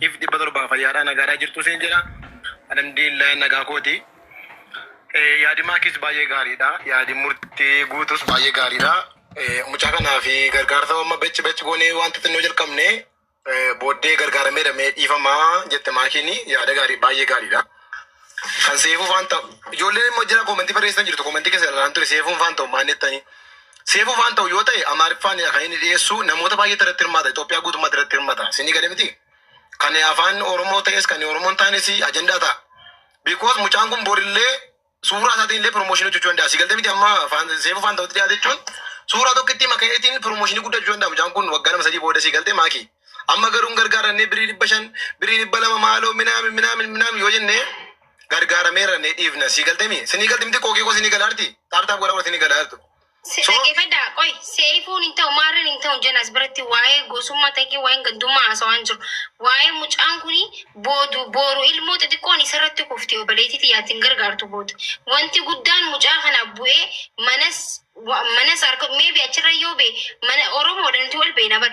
if di batul ba fayyada nagara jirtu sen jira adan dilla naga koti yaadi maakis baay'ee gaariidha. Yaadi murtii guutus baay'ee gaariidha. Mucaa kanaa fi gargaarsa amma bechi goonee wanta xinnoo jalqabne booddee gargaaramee dhamee dhiifamaa jette maakiin yaada gaarii baay'ee gaariidha. Kan seefuu waan ta'u ijoolleen immoo jira koomentii barreessan jirtu koomentii keessa irraan ture seefuu waan ta'u maannettanii seefuu waan ta'u yoo ta'e amaariffaan kan inni dhiyeessu namoota baay'ee irratti hirmaata Itoophiyaa guutummaatti irratti hirmaata sinii gadi miti kan afaan Oromoo ta'es kan Oromoon taanes ajandaa ta'a. Because mucaan kun borillee suuraa isaatiin illee promooshinii hojjechuu danda'a. Sigaltee miti amma seefuu waan ta'utti dhiyaate jechuun suuraa tokkotti makaeetiin promooshinii guddachuu danda'a. Mucaan kun waggaa nama sadii booda sigaltee maaki. Amma garuu gargaarannee birii 500 birii 200 maaloo minaamin yoo jennee gargaarameera ne dhiifna sigaltee sinii galtee miti kookee koo sinii galaarti taaptaaf godhaa sinii galaartu. Dhaggeeffadhaa qoy seefuun hin ta'u maarreen hin ta'u jenas biratti waa'ee gosummaa ta'ee waa'ee gaddummaa haasawaan jiru waa'ee mucaan kuni boru ilmoo xixiqqoon isarratti kufti obboleettii yaatiin gargaartu booda wanti guddaan mucaa kana bu'ee manas harka meebi achirra yoo bee mana Oromoodhaan nuti wal beena bar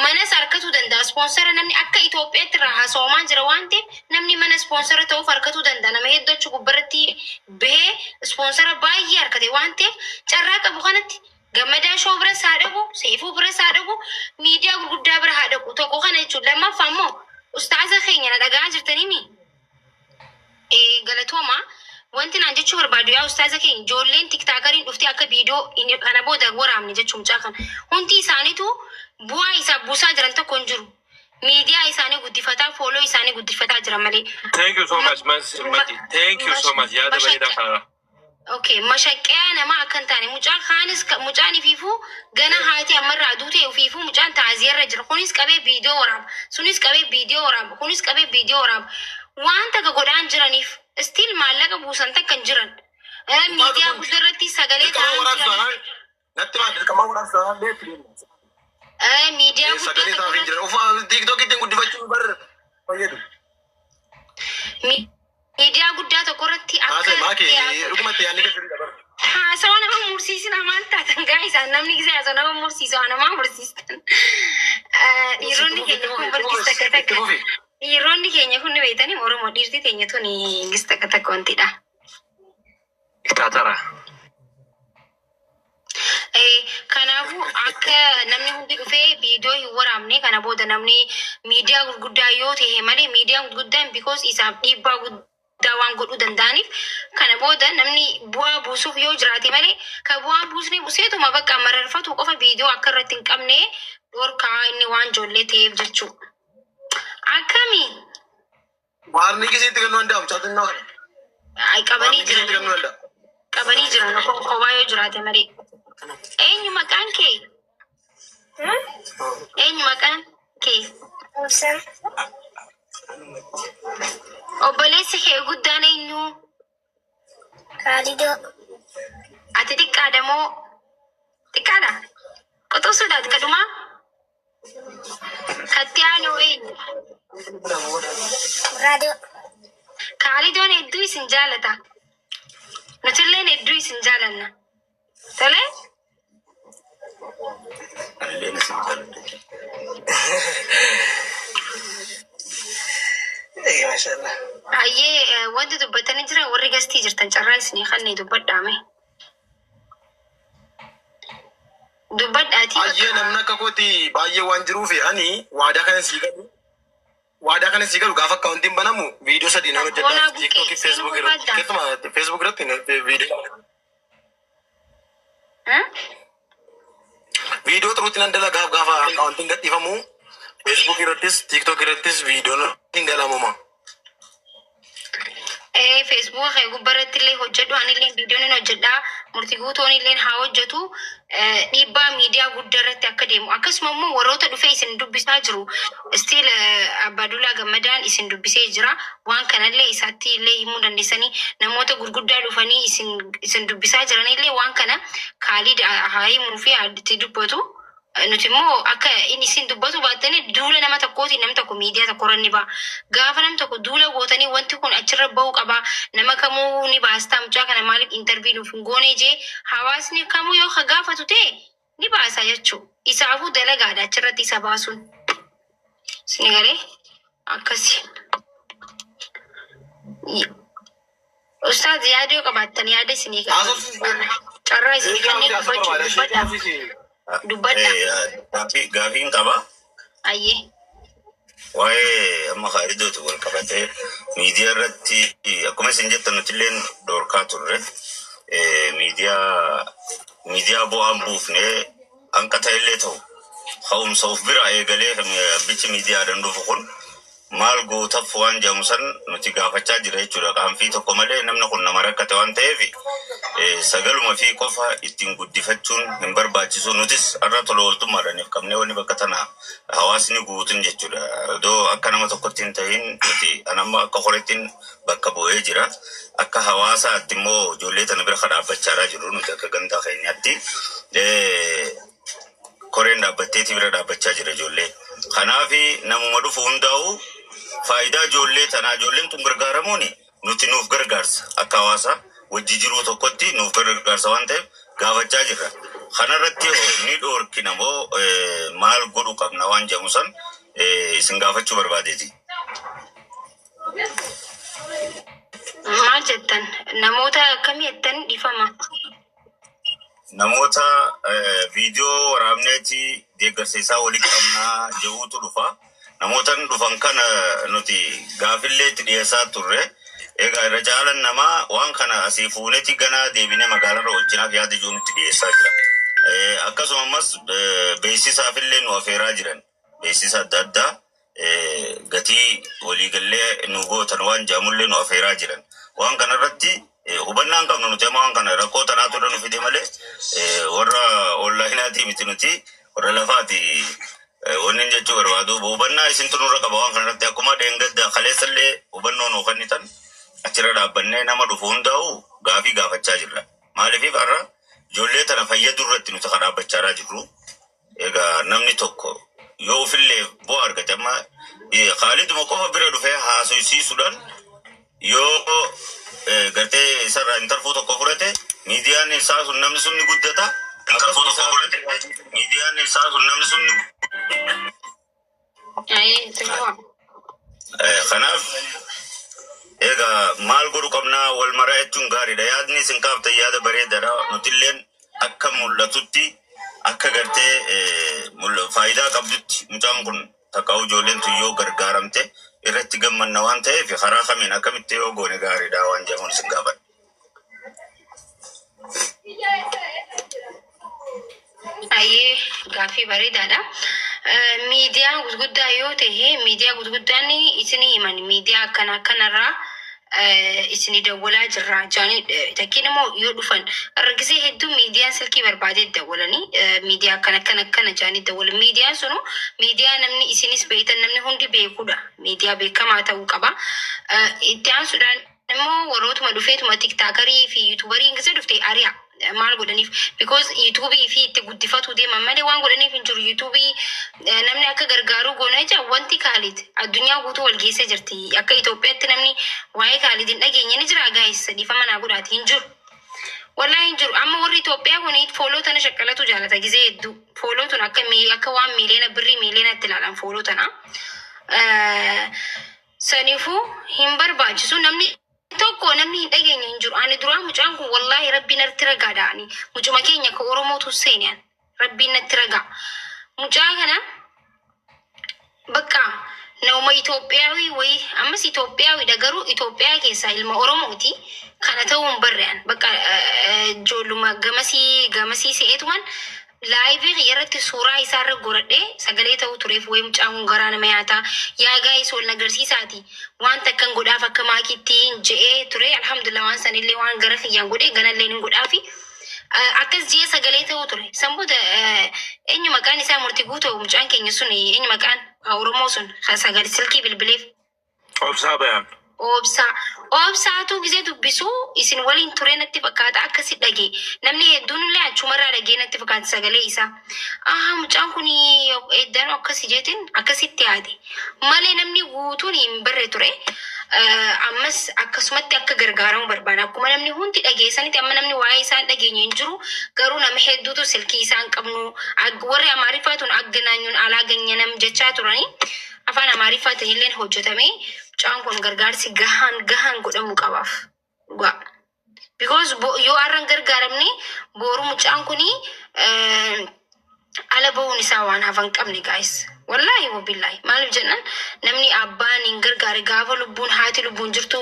manas harkatuu danda'a spoonsara namni akka Itoophiyaatti irraa haasawamaa jira waan ta'eef namni mana spoonsara ta'uuf harkatuu danda'a nama hedduu achi gubbarratti bahee spoonsara baay'ee harkate waan ta'eef carraa qabu kanatti gammadaa shoo bira isaa dhabu seefuu bira isaa dhabu miidiyaa gurguddaa bira haa dhaqu tokko kana jechuun lammaffaa immoo ustaaza keenya na dhagaa jirtanii galatooma wanti naan jechuu barbaadu yaa ustaaza keenya ijoolleen tiktaakariin dhuftee akka viidiyoo kana booda waraabne jechuun mucaa kana hundi isaaniitu bu'aa isaa buusaa jiran tokko hin jiru. Miidiyaa isaanii guddifataa fooloo isaanii guddifataa jira malee. Thank you so much, Mati. Thank you so much. Yaada bareedaa kana. Okay, mashaqqee nama akkan taane mucaa kaanis mucaan ifiifuu gana haati ammarraa duutee ifiifuu mucaan taaziyarra jira. Kunis qabee viidiyoo waraaba. Sunis qabee viidiyoo waraaba. Kunis qabee viidiyoo waraaba. Wanta godhaan jiraniif still maallaqa buusan takkan jiran. Miidiyaa guddarratti sagalee ta'an jiran. Natti maa dirqamaa waraabsaa beektu. Miidiyaa sagalee ta'an jiran. Ufaa TikTokittiin guddifachuu bar fayyadu. Miidiyaa guddaa tokko irratti haasawaa nama mursiisin hamaan taatan gaa isaan namni gisa haasawaa nama mursiisa waan namaa mursiistan. Dhiironni keenya kun barkis takka takka. Dhiironni keenya kun beeytanii Oromoo dhiirti teenya tun gis takka takka wantidha. Diktaatara. Kanaafuu akka namni hundi dhufee viidiyoo hin waraabne kana booda namni miidiyaa gurguddaa yoo ta'e malee miidiyaa gurguddaan because isaaf dhiibbaa guddaa waan godhuu danda'aniif kana booda namni bu'aa buusuuf yoo jiraate malee ka bu'aa buusnee buseetuma bakka mararfatu qofa viidiyoo akka irratti hin qabne dhorkaa inni waan ijoollee ta'eef jechuudha. Akkamii? Waarni kisiitti kennuu danda'amu caatinaa kana. Qabanii jiran. Qabanii jiran kophaa yoo jiraate malee. Eenyu maqaan kee? Eenyu maqaan kee? Obboleessi kee guddaan eenyu? Kaalidoo. Ati xiqqaadha moo? Xiqqaadha? Qoxoosuudhaati kadhumaa? Katti aanuu eenyu? Raadiyoo. Kaalidoon hedduu isin jaalata. Nutilleen hedduu isin jaalanna. Tole? Ayyee wanti dubbatanii jira warri gastii jirtan carraa isinii kannee dubbadhaame. Dubbadhaati. Ayyee namni akka kooti baay'ee waan jiruuf ani waadaa kana sii galu. Waadaa kana sii galu gaafa akkaawuntiin banamu viidiyoo sadii nama hojjedha. TikTok, Facebook irratti. Keessumaa Facebook irratti viidiyoo. Viidiyoo xuruutti nan dalagaa gaafa akkaawuntiin gadhiifamu Facebook irrattis TikTok irrattis viidiyoon hin galamuma. Facebook gubbarratti illee hojjedhu anillee viidiyoon hin hojjedhaa murtii guutoon illee haa hojjetu dhiibbaa miidiyaa guddaa irratti akka deemu akkasuma immoo warroota dhufee isin dubbisaa jiru still Abbaaduulaa Gammadaan isin dubbisee jira waan kanallee isaatti illee himuu dandeessanii namoota gurguddaa dhufanii isin dubbisaa jiranillee waan kana Kaalid haa himuu fi itti dubbatu. Nuti immoo akka inni isin dubbatu baatanii duula nama tokkooti namni tokko miidiyaa tokko irra ni ba'a. Gaafa namni tokko duula gootanii wanti kun achirra bahuu qaba. Nama kamuu ni baastaa mucaa kana maaliif intarviinuuf hin goone jee hawaasni kamuu yoo gaafatu ta'e ni baasa jechuudha. Isaafuu dalagaadha achirratti isa baasuun. Sini galee? أكسي أستاذ يادو كباتن يادو سنيك شرّي سنيك دبّدا Gaafiin qaba. أيه Amma khaaridootu wal qabatee miidiyaa irratti akkuma isin jettan nuti illeen dhorkaa turre miidiyaa bu'aan buufnee hanqata illee ta'u ka'umsa of bira eegalee abbichi miidiyaadhaan dhufu kun maal gootaaf waan jedhamu san nuti gaafachaa jira jechuudha. Qaanfii tokko malee namni kun nama rakkate waan ta'eef sagaluma fi qofa ittiin guddifachuun hin barbaachisu. Nutis irra tola ooltummaadhaan qabnee wanni bakka tana hawaasni guutuun jechuudha. Doo akka nama tokkotti hin ta'in nuti anamma akka horettiin bakka bu'ee jira. Akka hawaasaatti immoo ijoollee tana bira dhaabbachaa jiru nuti akka gandaa keenyaatti koreen dhaabbatteetii bira dhaabbachaa jira ijoollee. Kanaaf namuma dhufu hundaa'u faayidaa ijoollee tanaa ijoolleen tun gargaaramuun nuti nuuf gargaarsa akka hawaasa wajji jiruu tokkotti nuuf gargaarsa waan ta'eef gaafachaa jirra. Kanarratti ni dhoorkina moo maal godhu qabna waan jedhamu san isin gaafachuu barbaadeeti. maal jettan namoota akkamii jettan dhifama. Namoota viidiyoo waraabneeti deeggarsiisaa walii qabnaa jehuutu dhufa. Namootan dhufan kana nuti gaafillee itti dhiyeessaa turre. Egaa irra caalan namaa waan kana asii fuuneeti ganaa deebinee magaalarra oolchinaaf yaada ijoon itti dhiyeessaa jira. Akkasumas beeksisaafillee nu afeeraa jiran. Beeksisa adda addaa gatii waliigallee nu gootan waan jedhamullee nu afeeraa jiran. Waan kanarratti hubannaan qabnu nuti amma waan kana rakkoo tanaatu irra nu fide malee warra onlaayinaatii miti nuti warra lafaati wanni jechuu barbaadu hubannaa isintu nurra qaba waan kanarratti akkuma deengadda kaleessallee hubannoo nuu kennitan achirra dhaabbannee nama dhufu hundaa'u gaafii gaafachaa jirra. Maaliif har'a ijoollee tana fayyadu irratti nuti kan dhaabbachaa jirru. Egaa namni tokko yoo ofillee bu'aa argate amma Khaaliduma qofa bira dhufee haasofsiisuudhaan yoo gartee isarraa intarfuu tokko fudhate miidiyaan isaa sun namni sun ni guddata. Miidiyaan isaa sun namni sun ni kanaaf egaa maal godhu qabnaa wal maraa jechuun gaariidha. Yaadni isin kaaftan yaada bareedaadha. Nutilleen akka mul'atutti akka gartee faayidaa qabdutti mucaan kun takkaa'u ijoolleen yoo gargaaramte irratti gammanna waan ta'eef karaa kamiin akkamitti yoo goone gaariidha waan jedhamuun isin gaafadha. Ayyee gaaffii bareedaadha. Miidiyaa gurguddaa yoo ta'e miidiyaa gurguddaan isinii himan miidiyaa akkanarraa isinii dawwalaa jirra jaanii takkiin immoo yoo dhufan argisee hedduu miidiyaan silkii barbaadee dawwalanii miidiyaa akkana jaanii dawwalan. Miidiyaan sunu miidiyaa namni isinis beektan namni hundi beekudha. Miidiyaa beekamaa ta'uu qaba. Itti aansuudhaan immoo warrootuma dhufeetuma tiktaakarii fi yuutuubarii ingisa dhufte ari'a. Maal godhaniif because yuutuubii fi itti guddifatu deeman malee waan godhaniif hin jiru. Yuutuubii namni akka gargaaruu goona jecha wanti Khaalid addunyaa guutuu wal geessee jirti. Akka Itoophiyaatti namni waa'ee Khaalid hin dhageenye ni jira gaayis dhiifama naa godhaati hin jiru. Wallahi hin jiru. Amma warri Itoophiyaa kun fooloo tana shaqqalatu jaalata gizee hedduu. Fooloo tun akka waan miiliyoona birrii miiliyoonatti ilaalan fooloo tana. Saniifuu hin barbaachisu namni tokko namni hin dhageenye hin jiru. Ani duraa mucaan kun wallahi rabbiin natti ragaadha. Ani mucuma keenya ka Oromootu seenaan rabbiin natti ragaa. Mucaa kana bakka nama Itoophiyaawi wayi ammas Itoophiyaawidha garuu Itoophiyaa keessaa ilma Oromooti. Kana ta'uu hin barrean bakka ijoolluma gamasii se'eetuman laayivii irratti suuraa isaarra godhadhee sagalee ta'uu tureef wayi mucaan garaa nama nyaataa yaa gaayis wal nagarsiisaati wanta akkan godhaaf akka maakiitti je'ee ture. Alhamdulillah waan sanillee waan gara kiyyaan godhee ganallee hin godhaafi akkas jee sagalee ta'uu ture. Sanbooda eenyu maqaan isaa murtii guutuu mucaan keenya sun eenyu maqaan Oromoo sun sagalee silkii bilbileef Obsaa bayaan. Obsaatu gisee dubbisu isin waliin ture natti fakkaata akkasi dhagee namni hedduun illee achumarraa dhagee natti fakkaata sagalee isaa. Mucaan kun eddaan akkasi jeetiin akkasitti yaade malee namni guutuun hin barre ture. ammas akkasumatti akka gargaaramu barbaada. Akkuma namni hundi dhageessanitti amma namni waa'ee isaan dhageenye hin jiru. Garuu nama hedduutu silkii isaan qabnu warri Amaariffatuun aggananyuun alaa ganyanam jechaa turani. Afaan Amaariffaatiin illee hojjetame. Mucaan kun gargaarsi gahaan godhamu qabaaf. Because yoo arran gargaaramne boru mucaan kuni ala ba'uun isaa waan hafan qabne guys. Wallahi wabillahi maalif jennan namni abbaan hin gargaare gaafa lubbuun haati lubbuun jirtu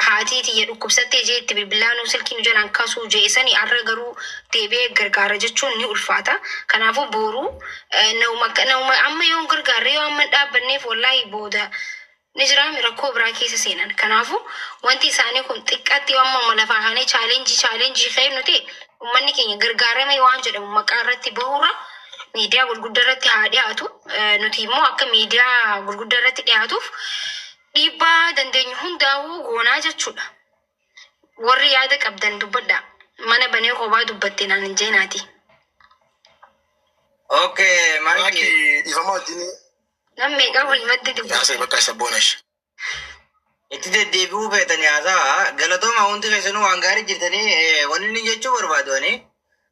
haati tiyya dhukkubsattee jeetti bilbilaanuu silkiin jalaan kaasuu jeesanii arra garuu deebi'ee gargaara jechuun ni ulfaata. Kanaafuu boru nauma amma yoo gargaarre yoo amma dhaabbanneef wallahi booda ni jiraami rakkoo biraa keessa seenan. Kanaafuu wanti isaanii kun xiqqaatti amma lafaa kaanee chaalenjii ka'e nuti ummanni keenya gargaarame waan jedhamu maqaa irratti bahurra miidiyaa gurguddaa irratti haa dhiyaatu. Nuti immoo akka miidiyaa gurguddaa irratti dhiyaatuuf dhiibbaa dandeenyu hundaa'uu goonaa jechuudha. Warri yaada qabdan dubbadha. Mana banee kophaa dubbattee naan hin jeenaati. Okay, Maki ifama wajjini. Namni egaa walumatti dubbata. Yaasa bakka isa boonash. itti deddeebi'uu feetanii haasaa galatooma hundi keessanuu waan gaarii jirtanii wanni inni jechuu barbaadani.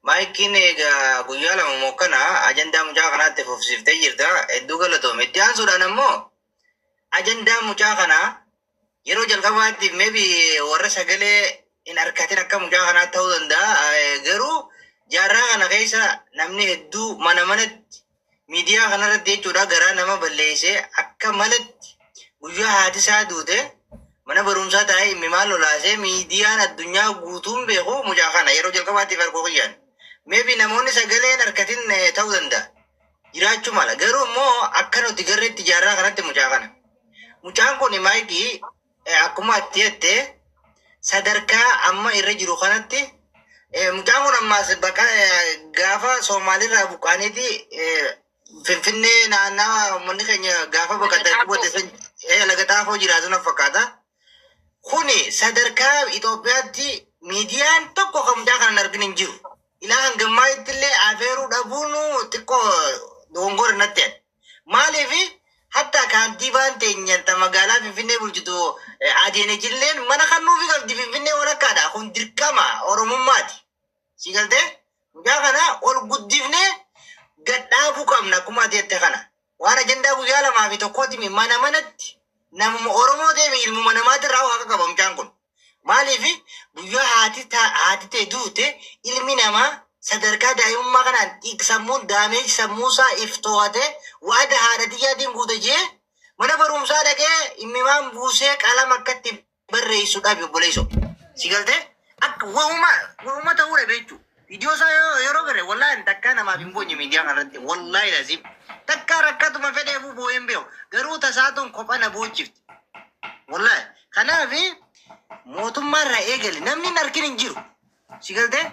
Maayikiin egaa guyyaa lama mokkana ajandaa mucaa kanaatti fufsiiftee jirta. Hedduu galatoome. Itti aansuudhaan ammoo ajandaa mucaa kanaa yeroo jalqabaatti maybe warra sagalee hin harkatin akka mucaa kanaa ta'uu danda'a. Garuu jaarraa kana keessa namni hedduu manatti miidiyaa kanarratti jechuudha garaa nama balleessee akka malatti guyyaa haati isaa duute mana barumsaa taa'ee mimaan lolaasee miidiyaan addunyaa guutuun beeku mucaa kana yeroo jalqabaattiif arguu kiyyaan. Maybe namoonni sagalee hin harkatin ta'uu danda'a. Jiraachuu mala. Garuu immoo akka nuti garreetti jaarraa kanatti mucaa kana. Mucaan kun maayikii akkuma atti jettee sadarkaa amma irra jiru kanatti mucaan kun ammaas bakka gaafa Soomaalirraa buqqaaniiti Finfinnee naannaa uummanni keenya gaafa baqatee qubatte laga xaafoo jiraatu na fakkaata. Kuni sadarkaa Itoophiyaatti miidiyaan tokko kan mucaa kana arginu hin jiru. Ilaa hangammaa ittillee afeeruu dhabuun xiqqoo dogongora natti jedhe. Maaliif hatta kaantibaan teenya magaalaa Finfinnee bulchitu adeemejilleen mana kannuufi qabdi Finfinnee walakkaadha. Kun dirqama Oromummaati. Si galtee mucaa kana ol guddifnee gadhaabuu qabna akkuma jette kana. Waan ajandaa guyyaa lamaa fi tokkooti manatti namuma Oromoo ta'e ilmuma namaatirraa waaqa qaba mucaan kun. Maaliif guyyaa haati ta'e duute ilmi namaa sadarkaa daa'imummaa kanaan sammuun daameej sammuusaa iftoowate waada haadha xiyyaatiin guute jee mana barumsaa dhaqee immimaan buusee qalama akkatti barreessuudhaaf obboleessu. Si galtee akka waa'uma ta'uudha beektu. Viidiyoo isaa yeroo garee wallaahi takkaa namaaf hin boonye miidiyaa kanarratti wallaahi lasiif takkaa rakkatuma fedhee bu'een beeku garuu tasaatuun kophaa na boochifti. Wallaahi kanaaf mootummaa irraa eegale namni hin argin hin jiru. Si galtee